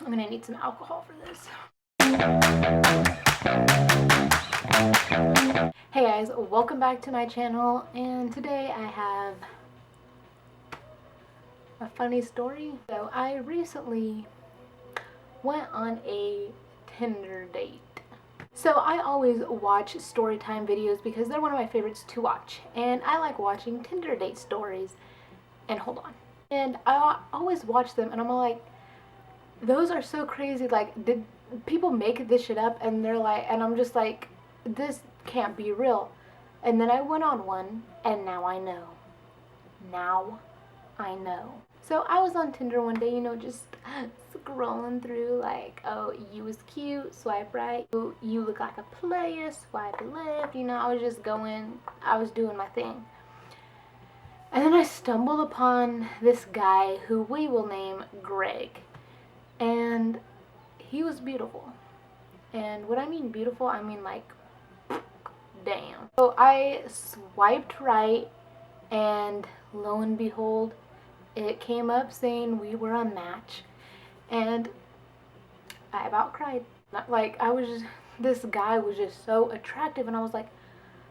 I'm gonna need some alcohol for this. Hey guys, welcome back to my channel, and today I have a funny story. So I recently went on a Tinder date. So I always watch Storytime videos because they're one of my favorites to watch, and I like watching Tinder date stories. And hold on. And I always watch them and I'm like, those are so crazy. Like, did people make this shit up? And they're like, and I'm just like, this can't be real. And then I went on one, and now I know. Now I know. So I was on Tinder one day, just scrolling through, like, oh, you was cute, swipe right. Oh, you look like a player, swipe left. I was just going, I was doing my thing. And then I stumbled upon this guy who we will name Greg. And he was beautiful. And when I mean beautiful, I mean like, damn. So I swiped right, and lo and behold, it came up saying we were a match. And I about cried. Like, this guy was just so attractive, and I was like,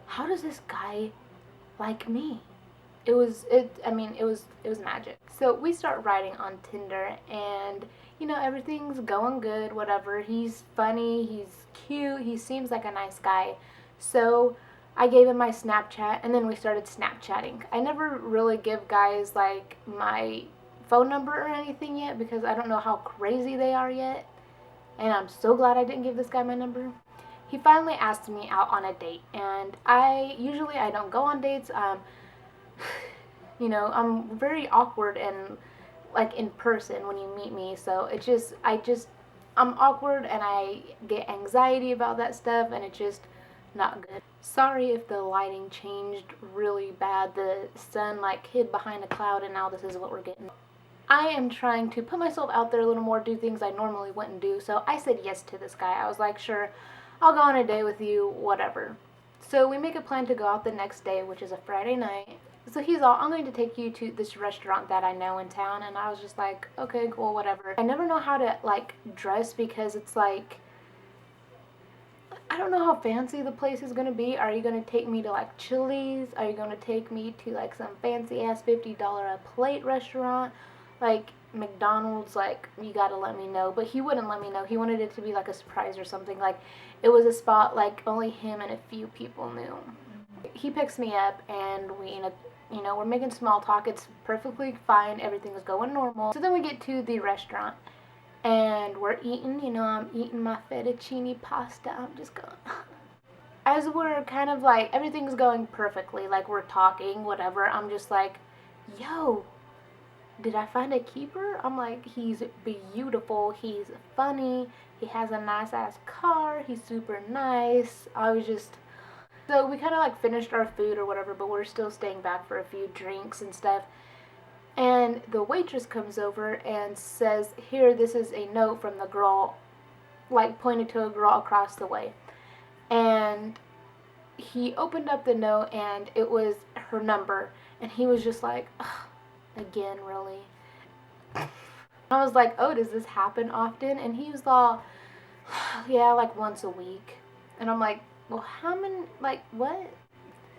how does this guy like me? It was magic. So we start writing on Tinder, and everything's going good, whatever. He's funny, he's cute, he seems like a nice guy. So I gave him my Snapchat, and then we started Snapchatting. I never really give guys like my phone number or anything yet because I don't know how crazy they are yet. And I'm so glad I didn't give this guy my number. He finally asked me out on a date, and I don't go on dates. I'm very awkward and like in person when you meet me, so I'm awkward and I get anxiety about that stuff, and it's just not good. Sorry if the lighting changed really bad. The sun like hid behind a cloud, and now this is what we're getting. I am trying to put myself out there a little more, do things I normally wouldn't do, so I said yes to this guy. I was like, sure, I'll go on a date with you, whatever. So we make a plan to go out the next day, which is a Friday night. So he's all, I'm going to take you to this restaurant that I know in town. And I was just like, okay, cool, whatever. I never know how to, like, dress because it's like, I don't know how fancy the place is going to be. Are you going to take me to, like, Chili's? Are you going to take me to, like, some fancy-ass $50 a plate restaurant? Like, McDonald's, like, you got to let me know. But he wouldn't let me know. He wanted it to be, like, a surprise or something. Like, it was a spot, like, only him and a few people knew. He picks me up, and we're making small talk. It's perfectly fine. Everything is going normal. So then we get to the restaurant, and we're eating. I'm eating my fettuccine pasta. I'm just going. As we're kind of like, everything's going perfectly. Like, we're talking, whatever. I'm just like, yo, did I find a keeper? I'm like, he's beautiful. He's funny. He has a nice ass car. He's super nice. So we kind of like finished our food or whatever, but we're still staying back for a few drinks and stuff. And the waitress comes over and says, here, this is a note from the girl, like pointed to a girl across the way. And he opened up the note, and it was her number. And he was just like, again, really? I was like, oh, does this happen often? And he was all, yeah, like once a week. And I'm like, well, how many, like, what?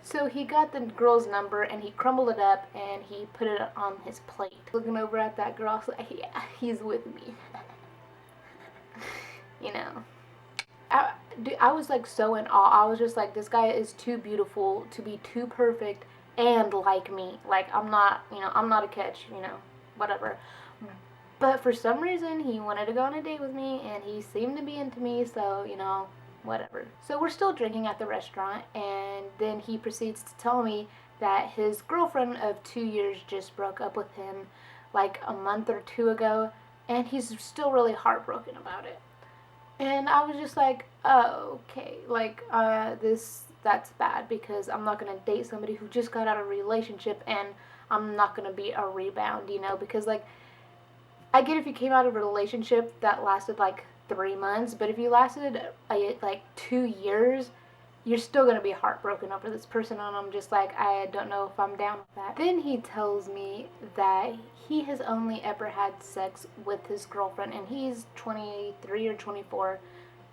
So he got the girl's number, and he crumbled it up, and he put it on his plate. Looking over at that girl, I was like, yeah, he's with me. I was like so in awe. I was just like, this guy is too beautiful to be too perfect and like me. Like, I'm not a catch, whatever. But for some reason, he wanted to go on a date with me, and he seemed to be into me, so, whatever. So we're still drinking at the restaurant, and then he proceeds to tell me that his girlfriend of 2 years just broke up with him like a month or two ago, and he's still really heartbroken about it. And I was just like, oh, okay, like, that's bad, because I'm not gonna date somebody who just got out of a relationship, and I'm not gonna be a rebound, because, like, I get if you came out of a relationship that lasted like 3 months, but if you lasted like 2 years, you're still going to be heartbroken over this person. And I'm just like, I don't know if I'm down with that. Then he tells me that he has only ever had sex with his girlfriend, and he's 23 or 24.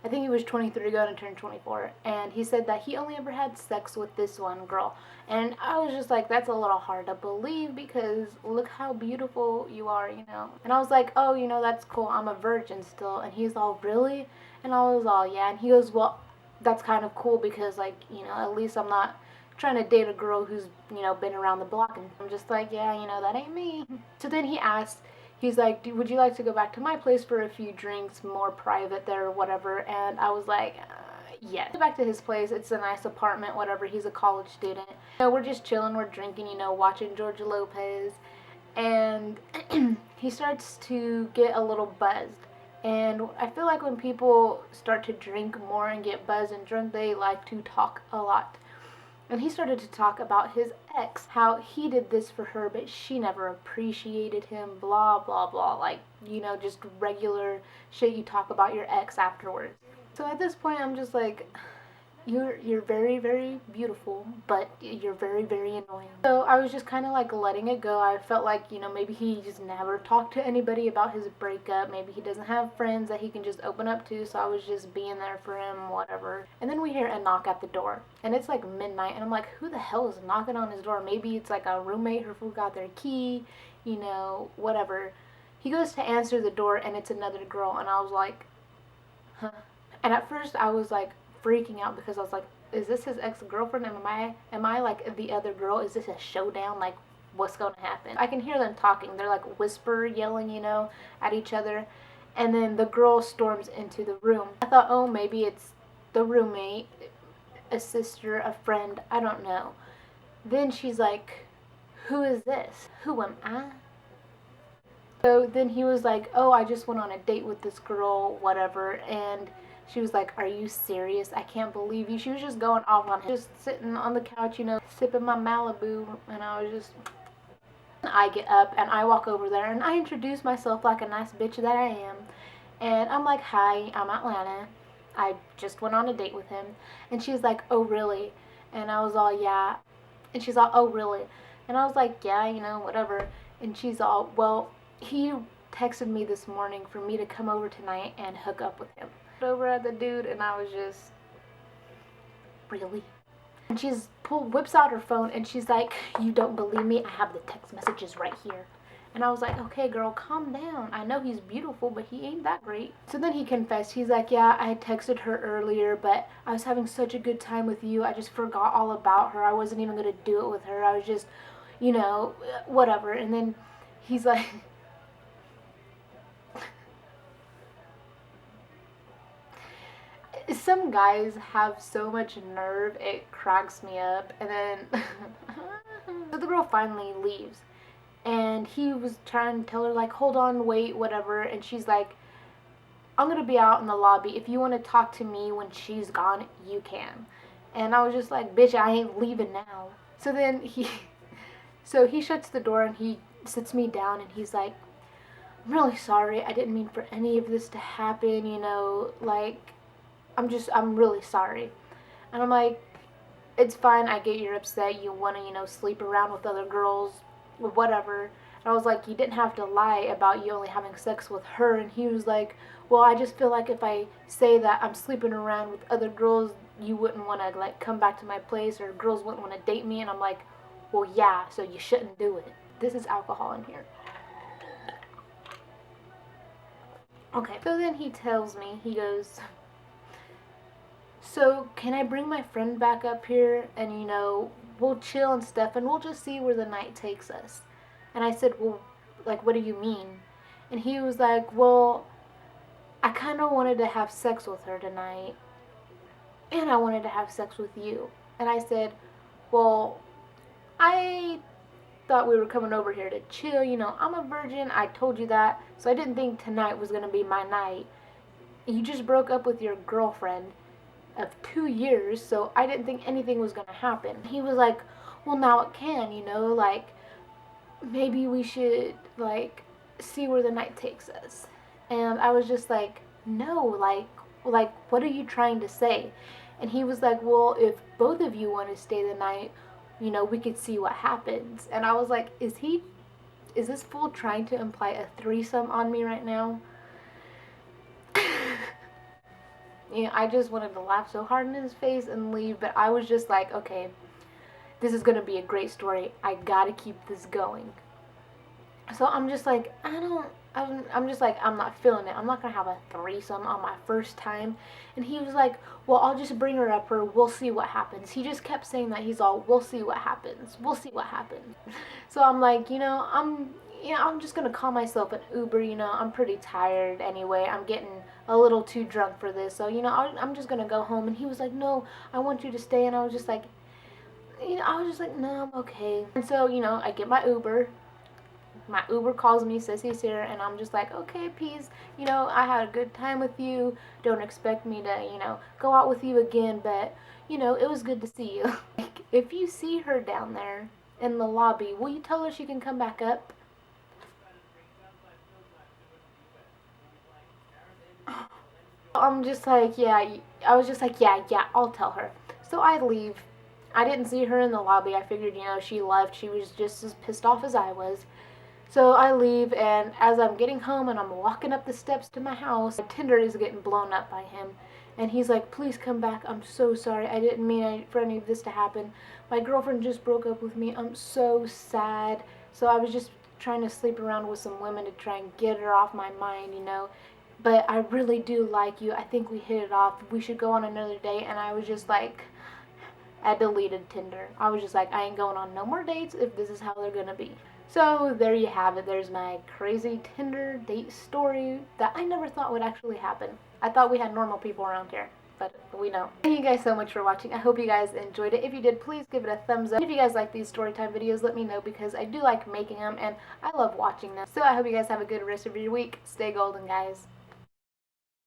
I think he was 23 going to turn 24. And he said that he only ever had sex with this one girl. And I was just like, that's a little hard to believe because look how beautiful you are, you know. And I was like, oh, you know, that's cool. I'm a virgin still. And he's all, really? And I was all, yeah. And he goes, well, that's kind of cool because, like, you know, at least I'm not trying to date a girl who's, you know, been around the block. And I'm just like, yeah, you know, that ain't me. So then he asked, he's like, would you like to go back to my place for a few drinks, more private there or whatever? And I was like, yes. Back to his place. It's a nice apartment, whatever. He's a college student. You know, we're just chilling, we're drinking, you know, watching Georgia Lopez. And he starts to get a little buzzed. And I feel like when people start to drink more and get buzzed and drunk, they like to talk a lot. And he started to talk about his ex, how he did this for her, but she never appreciated him, blah, blah, blah. Like, you know, just regular shit you talk about your ex afterwards. So at this point, I'm just like, you're very, very beautiful, but you're very, very annoying. So I was just kind of like letting it go. I felt like, you know, maybe he just never talked to anybody about his breakup. Maybe he doesn't have friends that he can just open up to. So I was just being there for him, whatever. And then we hear a knock at the door. And it's like midnight. And I'm like, who the hell is knocking on his door? Maybe it's like a roommate who forgot their key, you know, whatever. He goes to answer the door and it's another girl. And I was like, huh. And at first I was like, freaking out because I was like, is this his ex-girlfriend? Am I like the other girl? Is this a showdown? Like, what's going to happen? I can hear them talking. They're like whisper yelling, you know, at each other. And then the girl storms into the room. I thought, oh, maybe it's the roommate, a sister, a friend, I don't know. Then she's like, who is this? Who am I? So then he was like, oh, I just went on a date with this girl, whatever. And she was like, are you serious? I can't believe you. She was just going off on him. Just sitting on the couch, you know, sipping my Malibu. And I was just... I get up and I walk over there and I introduce myself like a nice bitch that I am. And I'm like, hi, I'm Atlanta. I just went on a date with him. And she's like, oh, really? And I was all, yeah. And she's all, oh, really? And I was like, yeah, you know, whatever. And she's all, well, he texted me this morning for me to come over tonight and hook up with him. Over at the dude and I was just, really? And she's whips out her phone and she's like, you don't believe me? I have the text messages right here. And I was like, okay girl, calm down. I know he's beautiful, but he ain't that great. So then he confessed. He's like, yeah, I texted her earlier, but I was having such a good time with you. I just forgot all about her. I wasn't even gonna do it with her. I was just, you know, whatever. And then he's like, some guys have so much nerve, it cracks me up. And then so the girl finally leaves and he was trying to tell her like, hold on, wait, whatever. And she's like, I'm gonna be out in the lobby. If you want to talk to me when she's gone, you can. And I was just like, bitch, I ain't leaving now. So then he shuts the door and he sits me down and he's like, I'm really sorry. I didn't mean for any of this to happen, you know, like, I'm really sorry. And I'm like, it's fine, I get you're upset, you want to, you know, sleep around with other girls, whatever. And I was like, you didn't have to lie about you only having sex with her. And he was like, well, I just feel like if I say that I'm sleeping around with other girls, you wouldn't want to, like, come back to my place, or girls wouldn't want to date me. And I'm like, well, yeah, so you shouldn't do it. This is alcohol in here. Okay, so then he tells me, he goes, so can I bring my friend back up here and, you know, we'll chill and stuff and we'll just see where the night takes us. And I said, well, like, what do you mean? And he was like, well, I kind of wanted to have sex with her tonight and I wanted to have sex with you. And I said, well, I thought we were coming over here to chill, you know, I'm a virgin, I told you that, so I didn't think tonight was going to be my night. You just broke up with your girlfriend of 2 years, so I didn't think anything was going to happen. He was like, well, now it can, you know, like, maybe we should, like, see where the night takes us. And I was just like, no, like, what are you trying to say? And he was like, well, if both of you want to stay the night, you know, we could see what happens. And I was like, is this fool trying to imply a threesome on me right now? You know, I just wanted to laugh so hard in his face and leave, but I was just like, okay, this is gonna be a great story. I gotta keep this going. So I'm just like, I'm just like, I'm not feeling it. I'm not gonna have a threesome on my first time. And he was like, well, I'll just bring her up, or we'll see what happens. He just kept saying that. He's all, we'll see what happens. We'll see what happens. So I'm like, I'm just gonna call myself an Uber. You know, I'm pretty tired anyway. I'm getting a little too drunk for this. So, I'm just gonna go home. And he was like, no, I want you to stay. And I was just like, no, I'm okay. And so, I get my Uber. My Uber calls me, says he's here, and I'm just like, okay, peace. I had a good time with you. Don't expect me to, go out with you again, but, it was good to see you. Like, if you see her down there in the lobby, will you tell her she can come back up? I'm just like, yeah, I was just like, yeah, I'll tell her. So I leave. I didn't see her in the lobby. I figured, she left. She was just as pissed off as I was. So I leave, and as I'm getting home and I'm walking up the steps to my house, my Tinder is getting blown up by him. And he's like, please come back. I'm so sorry. I didn't mean for any of this to happen. My girlfriend just broke up with me. I'm so sad. So I was just trying to sleep around with some women to try and get her off my mind. But I really do like you. I think we hit it off. We should go on another date. And I was just like, I deleted Tinder. I was just like, I ain't going on no more dates if this is how they're gonna be. So there you have it. There's my crazy Tinder date story that I never thought would actually happen. I thought we had normal people around here, but we don't. Thank you guys so much for watching. I hope you guys enjoyed it. If you did, please give it a thumbs up. If you guys like these story time videos, let me know, because I do like making them and I love watching them. So I hope you guys have a good rest of your week. Stay golden, guys.